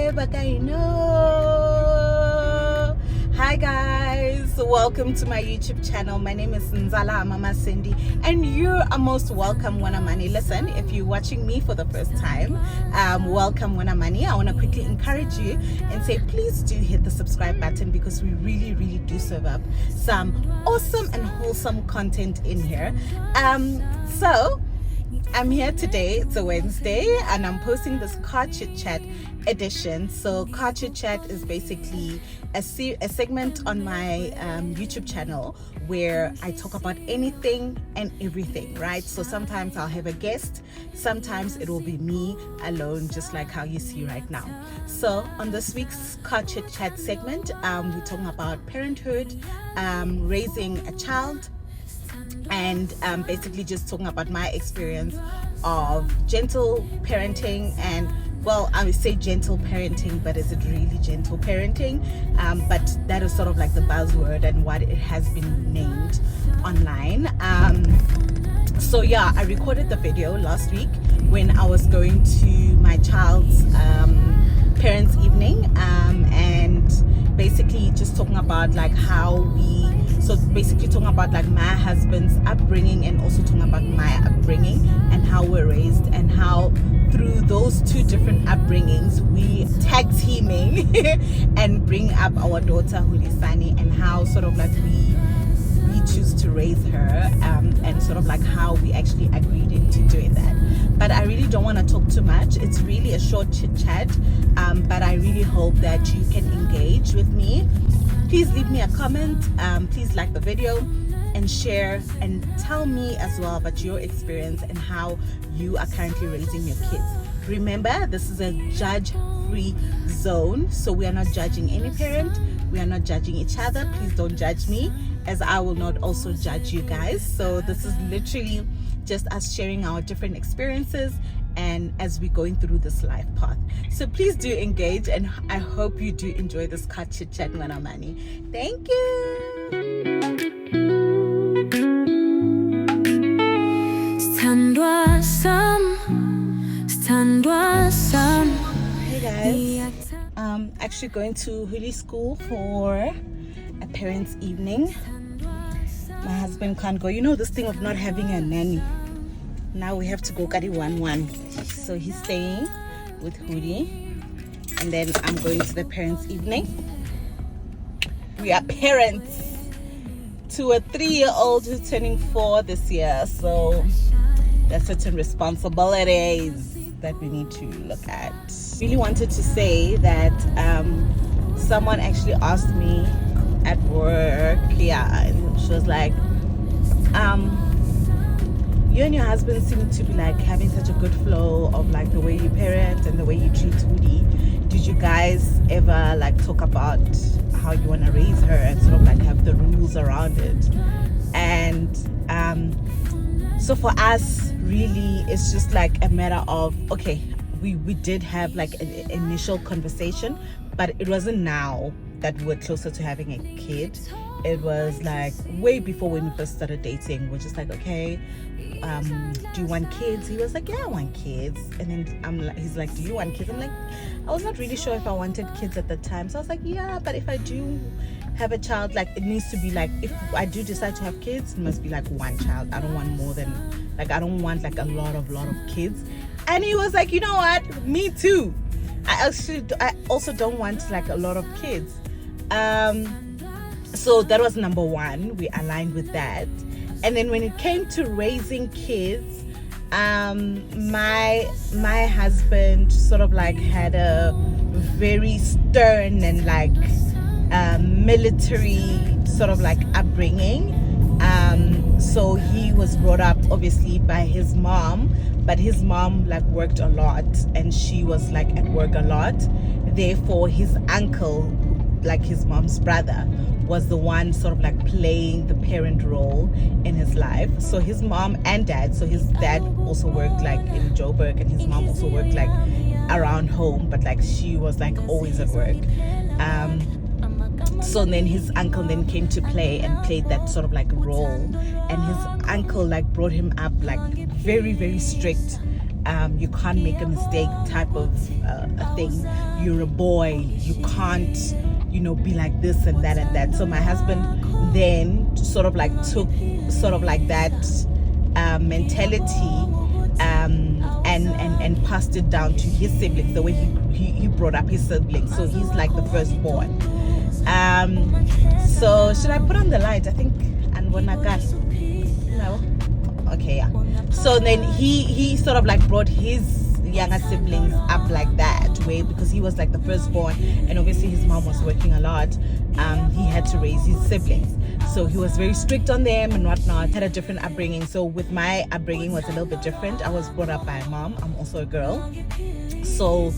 Aheee Vaka, Hi guys, welcome to my YouTube channel. My name is Nzala Mama Cindy, and you are most welcome, Wanamani. Listen, if you're watching me for the first time, welcome Wanamani. I want to quickly encourage you and say please do hit the subscribe button, because we really do serve up some awesome and wholesome content in here. So I'm here today. It's a Wednesday and I'm posting this car chit chat edition. So car chit chat is basically a segment on my YouTube channel where I talk about anything and everything, right? So sometimes I'll have a guest, sometimes it will be me alone, just like how you see right now. So on this week's car chit chat segment, we're talking about parenthood, raising a child, and basically just talking about my experience of gentle parenting. And well, I would say gentle parenting, but is it really gentle parenting? But that is sort of like the buzzword and what it has been named online. So yeah, I recorded the video last week when I was going to my child's parents' evening, and basically just talking about like basically talking about like my husband's upbringing, and also talking about my upbringing and how we're raised, and how through those two different upbringings we tag teaming and bring up our daughter Hulisani, and how sort of like we choose to raise her, and sort of like how we actually agreed into doing that. But I really don't want to talk too much. It's really a short chit chat, but I really hope that you can engage with me. Please leave me a comment, please like the video and share, and tell me as well about your experience and how you are currently raising your kids. Remember, this is a judge-free zone, so we are not judging any parent, we are not judging each other. Please don't judge me, as I will not also judge you guys. So this is literally just us sharing our different experiences and as we're going through this life path. So please do engage, and I hope you do enjoy this car chit chat, Manamani. Thank you. Hey guys, actually going to Huli school for a parents' evening. My husband can't go. You know this thing of not having a nanny. Now we have to go Kari 1-1. So he's staying with Huli, and then I'm going to the parents' evening. We are parents to a 3-year-old who's turning 4 this year. So there's certain responsibilities that we need to look at. Really wanted to say that someone actually asked me at work, and she was like, you and your husband seem to be like having such a good flow of like the way you parent and the way you treat Hudi. Did you guys ever like talk about how you want to raise her and sort of like have the rules around it? And so for us, really, it's just like a matter of, okay, we did have like an initial conversation, but it wasn't now that we were closer to having a kid. It was like way before, when we first started dating. We're just like, okay, do you want kids? He was like, yeah, I want kids. And then he's like, do you want kids? I'm like, I was not really sure if I wanted kids at the time. So I was like, yeah, but if I do have a child, like it needs to be like, if I do decide to have kids, it must be like one child. I don't want more than, like, I don't want like a lot of kids. And he was like, you know what, me too. I also don't want like a lot of kids. So that was number one. We aligned with that. And then when it came to raising kids, my husband sort of like had a very stern and like military sort of like upbringing. So he was brought up obviously by his mom, but his mom like worked a lot and she was like at work a lot. Therefore his uncle, like his mom's brother, was the one sort of like playing the parent role in his life. So his mom and dad, so his dad also worked like in Joburg, and his mom also worked like around home, but like she was like always at work. So then his uncle then came to play and played that sort of like role, and his uncle like brought him up like very strict, you can't make a mistake type of a thing. You're a boy, you can't, you know, be like this and that and that. So my husband then sort of like took sort of like that mentality and passed it down to his siblings, the way he brought up his siblings. So he's like the firstborn. So should I put on the light? I think and when I got no. Okay, yeah. So then he sort of like brought his younger siblings up like that way, because he was like the firstborn, and obviously his mom was working a lot. He had to raise his siblings, so he was very strict on them and whatnot. Had a different upbringing. So with my upbringing was a little bit different. I was brought up by a mom. I'm also a girl, so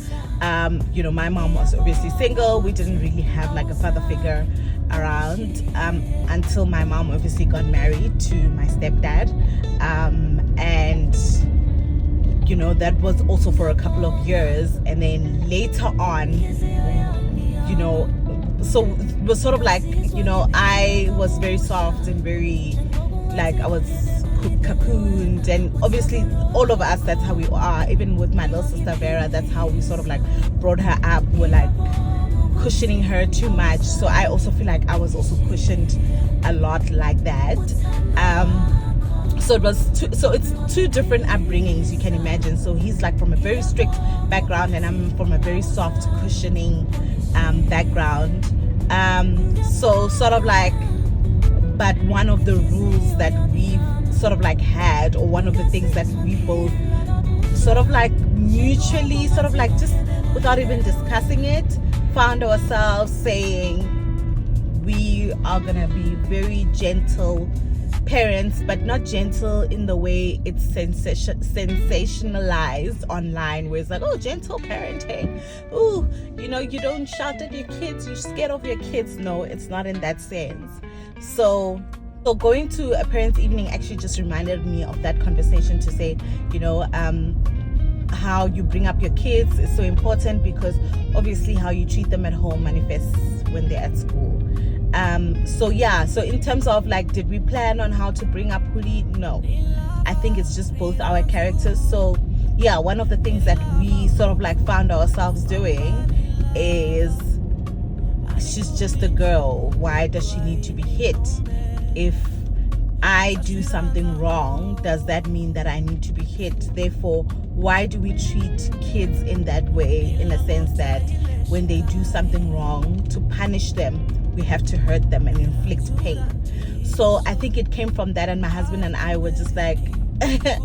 you know, my mom was obviously single. We didn't really have like a father figure around until my mom obviously got married to my stepdad, and you know, that was also for a couple of years. And then later on, you know, so it was sort of like, you know, I was very soft and very like, I was cocooned, and obviously all of us, that's how we are. Even with my little sister Vera, that's how we sort of like brought her up. We're like cushioning her too much. So I also feel like I was also cushioned a lot like that. So it was it's two different upbringings, you can imagine. So he's like from a very strict background, and I'm from a very soft cushioning background. So sort of like, but one of the rules that we've sort of like had, or one of the things that we both sort of like mutually sort of like, just without even discussing it, found ourselves saying we are gonna be very gentle parents, but not gentle in the way it's sensationalized online, where it's like, oh, gentle parenting, oh, you know, you don't shout at your kids, you're scared of your kids. No, it's not in that sense. So going to a parents' evening actually just reminded me of that conversation, to say, you know, how you bring up your kids is so important, because obviously how you treat them at home manifests when they're at school. So yeah, so in terms of like, did we plan on how to bring up Huli? No, I think it's just both our characters. So yeah, one of the things that we sort of like found ourselves doing is, she's just a girl, why does she need to be hit? If I do something wrong, does that mean that I need to be hit? Therefore, why do we treat kids in that way, in a sense that when they do something wrong, to punish them, we have to hurt them and inflict pain? So I think it came from that, and my husband and I were just like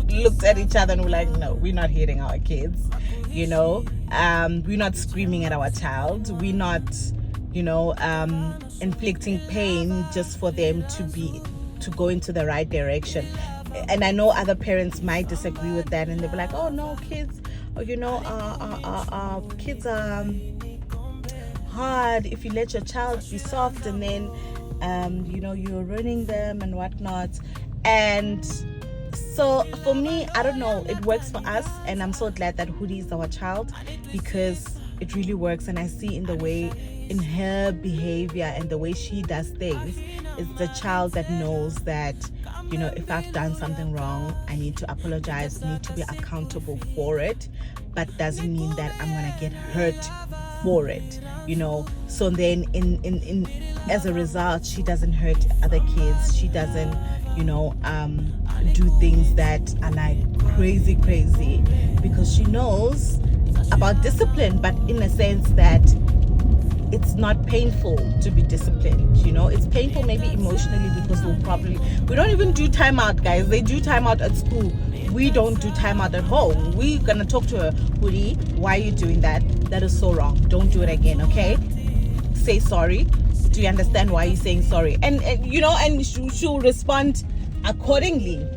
looked at each other and we're like, no, we're not hitting our kids, you know, we're not screaming at our child, we're not, you know, inflicting pain just for them to go into the right direction. And I know other parents might disagree with that, and they'll be like, oh no, kids, or you know, kids are hard if you let your child be soft, and then you know, you're ruining them and whatnot. And so for me, I don't know, it works for us, and I'm so glad that Hudi is our child, because it really works. And I see in the way, in her behavior and the way she does things, is the child that knows that, you know, if I've done something wrong, I need to apologize, need to be accountable for it, but doesn't mean that I'm gonna get hurt for it, you know. So then in as a result, she doesn't hurt other kids, she doesn't, you know, do things that are like crazy, because she knows about discipline, but in a sense that it's not painful to be disciplined, you know. It's painful maybe emotionally, because we don't even do timeout, guys. They do timeout at school, we don't do timeout at home. We're gonna talk to her, Hudi, why are you doing that? That is so wrong, don't do it again, okay? Say sorry. Do you understand why you're saying sorry? And you know, and she'll respond accordingly.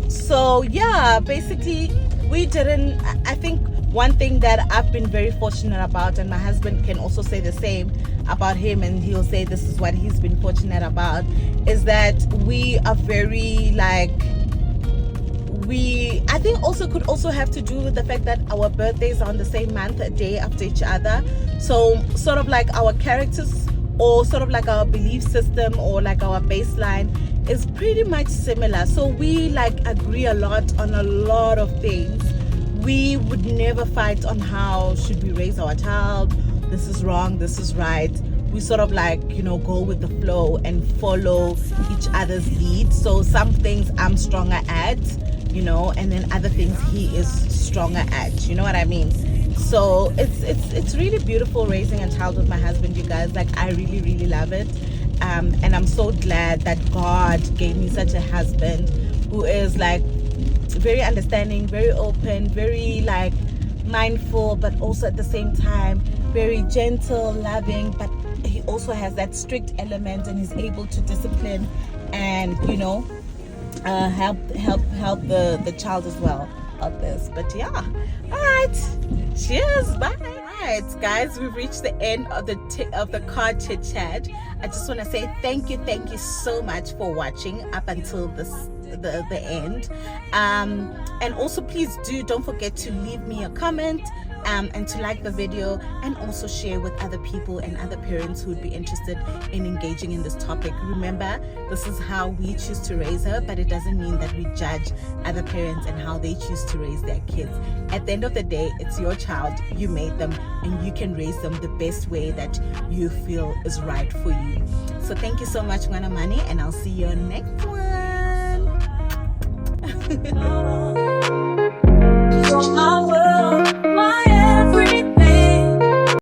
So yeah, basically we didn't, I think one thing that I've been very fortunate about, and my husband can also say the same about him, and he'll say this is what he's been fortunate about, is that we are very like, I think also could also have to do with the fact that our birthdays are on the same month, a day after each other. So sort of like our characters, or sort of like our belief system, or like our baseline, is pretty much similar. So we like agree a lot on a lot of things. We would never fight on how should we raise our child. This is wrong, this is right. We sort of like, you know, go with the flow and follow each other's lead. So some things I'm stronger at, you know, and then other things he is stronger at, you know what I mean? So it's really beautiful raising a child with my husband, you guys. Like, I really love it. And I'm so glad that God gave me such a husband who is like very understanding, very open, very like mindful, but also at the same time very gentle, loving, but he also has that strict element and is able to discipline and, you know, help the child as well of this. But yeah, all right, cheers, bye. All right, guys, we've reached the end of the car chit chat. I just want to say thank you so much for watching up until the end, and also please don't forget to leave me a comment, and to like the video, and also share with other people and other parents who would be interested in engaging in this topic. Remember, this is how we choose to raise her, but it doesn't mean that we judge other parents and how they choose to raise their kids. At the end of the day, it's your child, you made them, and you can raise them the best way that you feel is right for you. So thank you so much, Mwana Mani, and I'll see you on next one.